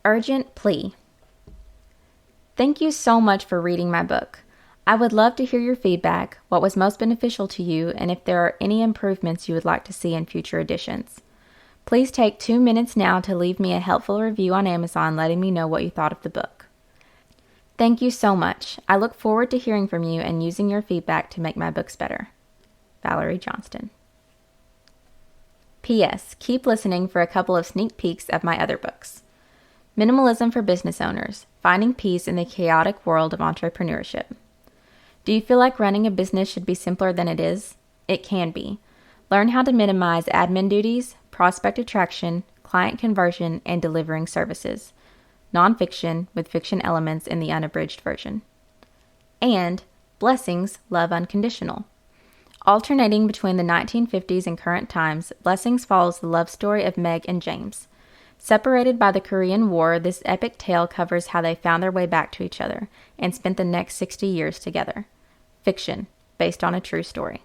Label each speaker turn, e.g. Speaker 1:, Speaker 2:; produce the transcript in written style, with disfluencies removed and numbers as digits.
Speaker 1: Urgent Plea. Thank you so much for reading my book. I would love to hear your feedback, what was most beneficial to you, and if there are any improvements you would like to see in future editions. Please take 2 minutes now to leave me a helpful review on Amazon letting me know what you thought of the book. Thank you so much. I look forward to hearing from you and using your feedback to make my books better. Valerie Johnston. P.S. Keep listening for a couple of sneak peeks of my other books. Minimalism for Business Owners, Finding Peace in the Chaotic World of Entrepreneurship. Do you feel like running a business should be simpler than it is? It can be. Learn how to minimize admin duties, prospect attraction, client conversion, and delivering services. Nonfiction with fiction elements in the unabridged version. And Blessings, Love Unconditional. Alternating between the 1950s and current times, Blessings follows the love story of Meg and James. Separated by the Korean War, this epic tale covers how they found their way back to each other and spent the next 60 years together. Fiction, based on a true story.